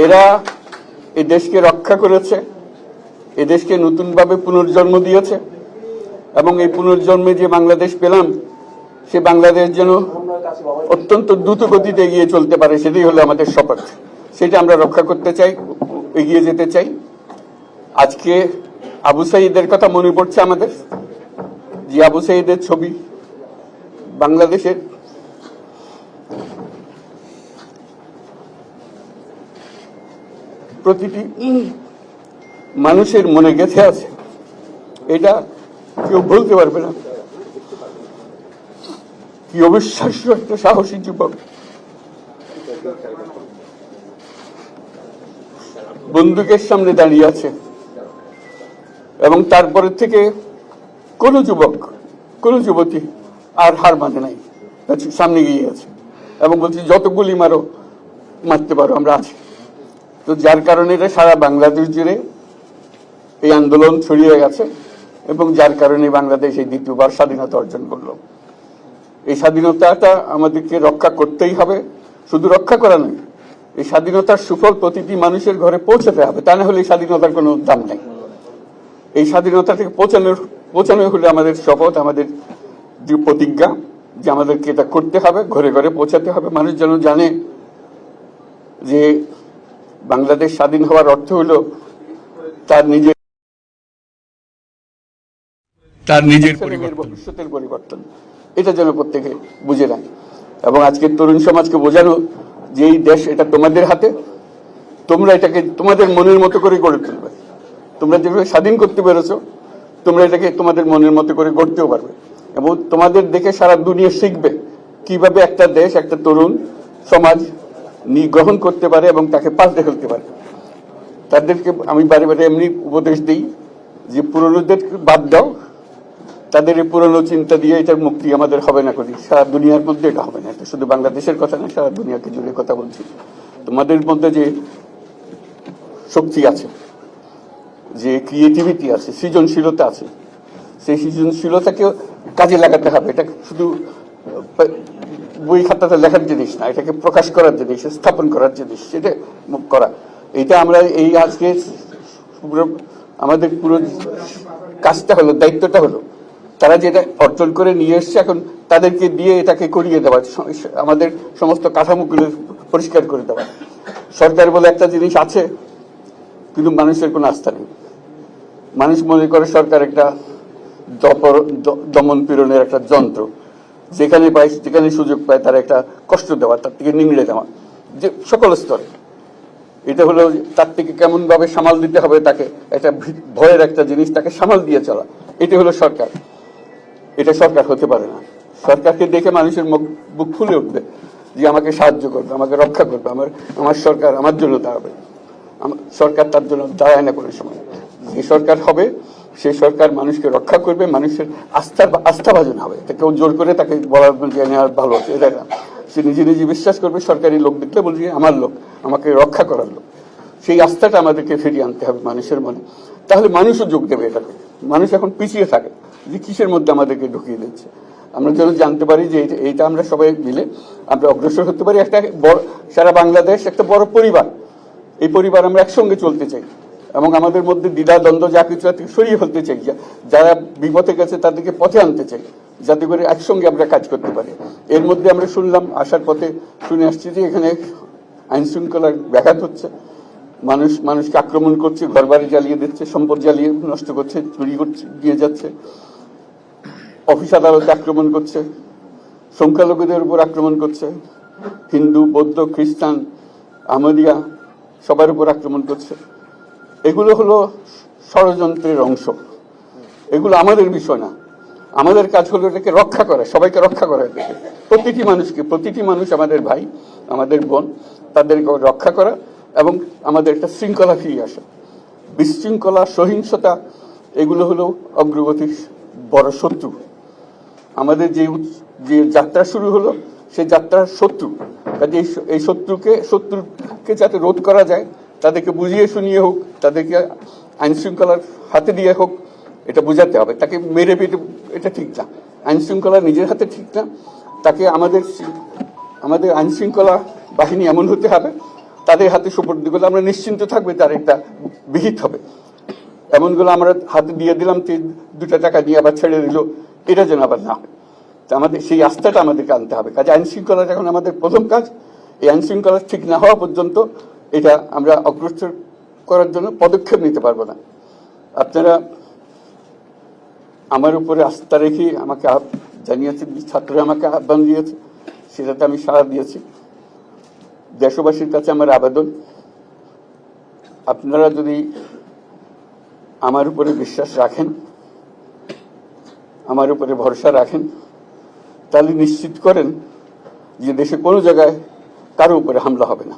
এরা এই দেশকে রক্ষা করেছে, এই দেশকে নতুনভাবে পুনর্জন্ম দিয়েছে, এবং এই পুনর্জন্মে যে বাংলাদেশ পেলাম, সে বাংলাদেশ যেন অত্যন্ত দ্রুত গতিতে এগিয়ে চলতে পারে, সেটাই হলো আমাদের শপথ। সেটা আমরা রক্ষা করতে চাই, এগিয়ে যেতে চাই। আজকে আবু সাঈদের কথা মনে পড়ছে আমাদের, যে আবু সাঈদের ছবি বাংলাদেশের প্রতিটি মানুষের মনে গেঁথে আছে, এটা কেউ বলতে পারবে না। কি অবিশ্বাস্য একটা সাহসী যুবক, বন্দুকের সামনে দাঁড়িয়ে আছে, এবং তারপরে থেকে কোন যুবক, কোন যুবতী আর হার মানে নাই, সামনে গিয়ে আছে এবং বলছি যত গুলি মারো, মারতে পারো, আমরা আছি। তো যার কারণে এটা সারা বাংলাদেশ জুড়ে এই আন্দোলন ছড়িয়ে গেছে, এবং যার কারণে বাংলাদেশ এই দ্বিতীয়বার স্বাধীনতা অর্জন করলো। এই স্বাধীনতাটা আমাদেরকে রক্ষা করতেই হবে, শুধু রক্ষা করা নয়, এই স্বাধীনতার সুফল প্রতিটি মানুষের ঘরে পৌঁছাতে হবে, তা না হলে এই স্বাধীনতার কোনো দাম নেই। এই স্বাধীনতাটাকে পৌঁছানো হলে আমাদের শপথ, আমাদের যে প্রতিজ্ঞা, যে আমাদেরকে এটা করতে হবে, ঘরে ঘরে পৌঁছাতে হবে। মানুষ যেন জানে যে বাংলাদেশ স্বাধীন হওয়ার অর্থ হলো তার নিজের ভবিষ্যতের পরিবর্তন, এটা যেন প্রত্যেকে বুঝে নেয়। এবং আজকের তরুণ সমাজকে বোঝানো যে এই দেশ এটা তোমাদের হাতে, তোমরা এটাকে তোমাদের মনের মতো করে গড়ে তুলবে। তোমরা যেভাবে স্বাধীন করতে পেরেছো, তোমরা এটাকে তোমাদের মনের মতো করে গড়তেও পারবে, এবং তোমাদের দেখে সারা দুনিয়া শিখবে কিভাবে একটা দেশ, একটা তরুণ সমাজ গ্রহণ করতে পারে এবং তাকে পাল্টে ফেলতে পারে। তাদেরকে আমি বারে বারে এমনি উপদেশ দিই যে পুরনোদের বাদ দাও, তাদের এই পুরনো চিন্তা দিয়ে এটার মুক্তি আমাদের হবে না, করি সারা দুনিয়ার মধ্যে এটা হবে না। এটা শুধু বাংলাদেশের কথা না, সারা দুনিয়াকে জুড়ে কথা বলছি। তোমাদের মধ্যে যে শক্তি আছে, যে ক্রিয়েটিভিটি আছে, সৃজনশীলতা আছে, সেই সৃজনশীলতাকে কাজে লাগাতে হবে। এটা শুধু বই খাতাতে লেখার জিনিস না, এটাকে প্রকাশ করার জিনিস, স্থাপন করার জিনিস, সেটা করা। এটা আমরা এই আজকে আমাদের পুরো কাজটা হলো, দায়িত্বটা হলো, তারা যেটা অর্জন করে নিয়ে এসছে, এখন তাদেরকে দিয়ে এটাকে করিয়ে দেওয়া, আমাদের সমস্ত কাঠামোগুলো পরিষ্কার করে দেওয়া। সরকার বলে একটা জিনিস আছে, কিন্তু মানুষের কোনো আস্থা নেই। মানুষ মনে করে সরকার একটা দমন পীড়নের একটা যন্ত্র, যেখানে পায়, যেখানে সুযোগ পায় তার একটা কষ্ট দেওয়া, তার থেকে নিংড়ে দেওয়া, যে সকল স্তরে। এটা হলো তার থেকে কেমন ভাবে সামাল দিতে হবে, তাকে একটা ভয়ের একটা জিনিস, তাকে সামাল দিয়ে চলা, এটা হলো সরকার। এটা সরকার হতে পারে না। সরকারকে দেখে মানুষের বুক ফুলে উঠবে যে আমাকে সাহায্য করবে, আমাকে রক্ষা করবে, আমার সরকার আমার জন্য দাঁড়াবে। সরকার তার জন্য দাঁড়ায় না কোনো সময়। যে সরকার হবে, সেই সরকার মানুষকে রক্ষা করবে, মানুষের আস্থাভাজন হবে। কেউ জোর করে তাকে বলার ভালো আছে এটা না, সে নিজে নিজে বিশ্বাস করবে। সরকারি লোক দেখলে বলছে আমার লোক, আমাকে রক্ষা করার লোক। সেই আস্থাটা আমাদেরকে ফিরিয়ে আনতে হবে মানুষের মনে, তাহলে মানুষও যোগ দেবে এটাকে। মানুষ এখন পিছিয়ে থাকে যে কিসের মধ্যে আমাদেরকে ঢুকিয়ে দিচ্ছে। আমরা যেন জানতে পারি যে এইটা আমরা সবাই মিলে আমরা অগ্রসর হতে পারি। একটা বড়, সারা বাংলাদেশ একটা বড় পরিবার, এই পরিবার আমরা একসঙ্গে চলতে চাই, এবং আমাদের মধ্যে দ্বিধা দ্বন্দ্ব যা কিছু সরিয়ে ফেলতে চাই। যারা বিপথে গেছে তাদেরকে পথে আনতে চাই, যাতে করে একসঙ্গে আমরা কাজ করতে পারি। এর মধ্যে আমরা শুনলাম, আসার পথে শুনে আসছি যে এখানে আইন শৃঙ্খলার ব্যাঘাত হচ্ছে, মানুষকে আক্রমণ করছে, ঘরবাড়ি জ্বালিয়ে দিচ্ছে, সম্পদ জ্বালিয়ে নষ্ট করছে, চুরি করছে, দিয়ে যাচ্ছে, অফিস আদালতে আক্রমণ করছে, সংখ্যালঘুদের উপর আক্রমণ করছে, হিন্দু, বৌদ্ধ, খ্রিস্টান, আহমদিয়া সবার উপর আক্রমণ করছে। এগুলো হলো ষড়যন্ত্রের অংশ, এগুলো আমাদের বিষয় না। আমাদের কাজ হলো এটাকে রক্ষা করা, সবাইকে রক্ষা করা, প্রতিটি মানুষকে, প্রতিটি মানুষ আমাদের ভাই, আমাদের বোন, তাদেরকে রক্ষা করা, এবং আমাদের একটা শৃঙ্খলা ফিরিয়ে আসা। বিশৃঙ্খলা, সহিংসতা, এগুলো হলো অগ্রগতির বড় শত্রু। আমাদের যে যাত্রা শুরু হলো, সেই যাত্রার শত্রু। কাজে এই শত্রুকে যাতে রোধ করা যায়, তাদেরকে বুঝিয়ে শুনিয়ে হোক, তাদেরকে আইন শৃঙ্খলার হাতে দিয়ে হোক, এটা বোঝাতে হবে। তাকে মেরে পেটে, এটা ঠিক না। আইন শৃঙ্খলা নিজের হাতে ঠিক না। তাকে আমাদের আইন শৃঙ্খলা বাহিনী এমন হতে হবে তাদের হাতে সুপর্দ করলে আমরা নিশ্চিন্ত থাকবে তার একটা বিহিত হবে। এমনগুলো আমরা হাতে দিয়ে দিলাম, 2 টাকা দিয়ে আবার ছেড়ে দিল, এটা যেন আবার না হয়। আমাদের সেই আস্থাটা আমাদেরকে আনতে হবে। কাজে আইন শৃঙ্খলা এখন আমাদের প্রথম কাজ। এই আইন শৃঙ্খলা ঠিক না হওয়া পর্যন্ত এটা আমরা অগ্রসর করার জন্য পদক্ষেপ নিতে পারবো না। আপনারা আমার উপরে আস্থা রেখে আমাকে জানিয়েছে, ছাত্ররা আমাকে আহ্বান দিয়েছে, সেটাতে আমি সাড়া দিয়েছি। দেশবাসীর কাছে আমার আবেদন, আপনারা যদি আমার উপরে বিশ্বাস রাখেন, আমার উপরে ভরসা রাখেন, তাহলে নিশ্চিত করেন যে দেশে কোনো জায়গায় কারো উপরে হামলা হবে না।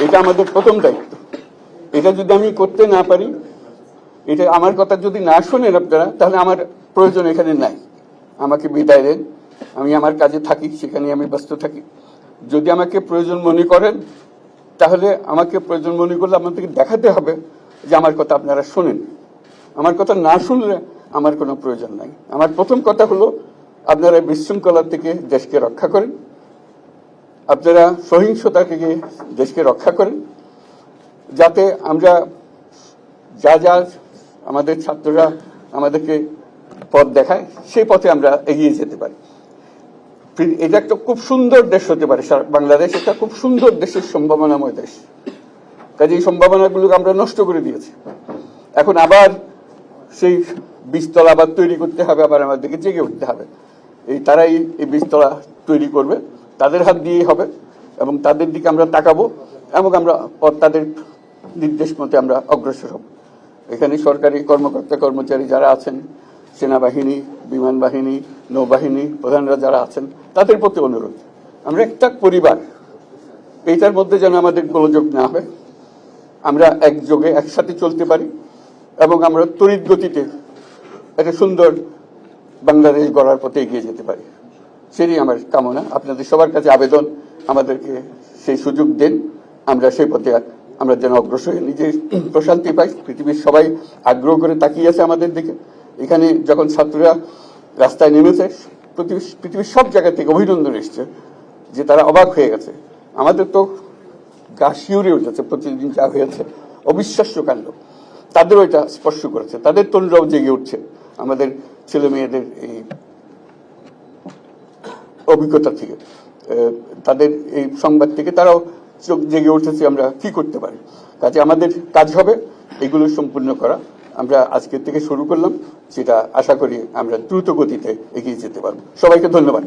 এটা আমাদের প্রথম দায়িত্ব। এটা যদি আমি করতে না পারি, এটা আমার কথা যদি না শোনেন আপনারা, তাহলে আমার প্রয়োজন এখানে নাই। আমাকে বিদায় দেন, আমি আমার কাজে থাকি, সেখানে আমি ব্যস্ত থাকি। যদি আমাকে প্রয়োজন মনে করেন, তাহলে আমাকে প্রয়োজন মনে করলে আপনাদেরকে দেখাতে হবে যে আমার কথা আপনারা শোনেন। আমার কথা না শুনলে আমার কোনো প্রয়োজন নাই। আমার প্রথম কথা হলো, আপনারা বিশৃঙ্খলা থেকে দেশকে রক্ষা করেন, আপনারা সহিংসতা থেকে দেশকে রক্ষা করেন, যাতে আমরা যা যা আমাদের ছাত্ররা আমাদেরকে পথ দেখায় সেই পথে আমরা এগিয়ে যেতে পারি। এটা একটা খুব সুন্দর দেশ হতে পারে বাংলাদেশ, একটা খুব সুন্দর দেশের সম্ভাবনাময় দেশ। কাজে এই সম্ভাবনাগুলোকে আমরা নষ্ট করে দিয়েছি। এখন আবার সেই বীজতলা আবার তৈরি করতে হবে, আবার আমাদেরকে জেগে উঠতে হবে। তারাই এই বীজতলা তৈরি করবে, তাদের হাত দিয়েই হবে, এবং তাদের দিকে আমরা তাকাবো এবং আমরা তাদের নির্দেশ মতে আমরা অগ্রসর হব। এখানে সরকারি কর্মকর্তা কর্মচারী যারা আছেন, সেনাবাহিনী, বিমান বাহিনী, নৌবাহিনী প্রধানরা যারা আছেন, তাদের প্রতি অনুরোধ, আমরা একটা পরিবার, এইটার মধ্যে যেন আমাদের গোলযোগ না হয়, আমরা একযোগে একসাথে চলতে পারি এবং আমরা তড়িৎ গতিতে একটা সুন্দর বাংলাদেশ গড়ার পথে এগিয়ে যেতে পারি। সেটাই আমার কামনা। আপনাদের সবার কাছে আবেদন, আমাদেরকে সেই সুযোগ দেন, আমরা সেই পথে আমরা যেন অগ্রসর হয়ে নিজের প্রশান্তি পাই। পৃথিবীর সবাই আগ্রহ করে তাকিয়ে আছে আমাদের দিকে। এখানে যখন ছাত্ররা রাস্তায় নেমেছে, পৃথিবীর সব জায়গা থেকে অভিনন্দন এসছে, যে তারা অবাক হয়ে গেছে। আমাদের তো গা শিউরে উঠেছে, প্রতিদিন যা হয়েছে অবিশ্বাস্য কাণ্ড। তাদেরও এটা স্পর্শ করেছে, তাদের তরুণরাও জেগে উঠছে আমাদের ছেলে মেয়েদের এই অভিজ্ঞতা থেকে, তাদের এই সংবাদ থেকে তারাও চোখ জেগে উঠেছে আমরা কি করতে পারি। কাজে আমাদের কাজ হবে এগুলো সম্পূর্ণ করা। আমরা আজকের থেকে শুরু করলাম, সেটা আশা করি আমরা দ্রুত গতিতে এগিয়ে যেতে পারবো। সবাইকে ধন্যবাদ।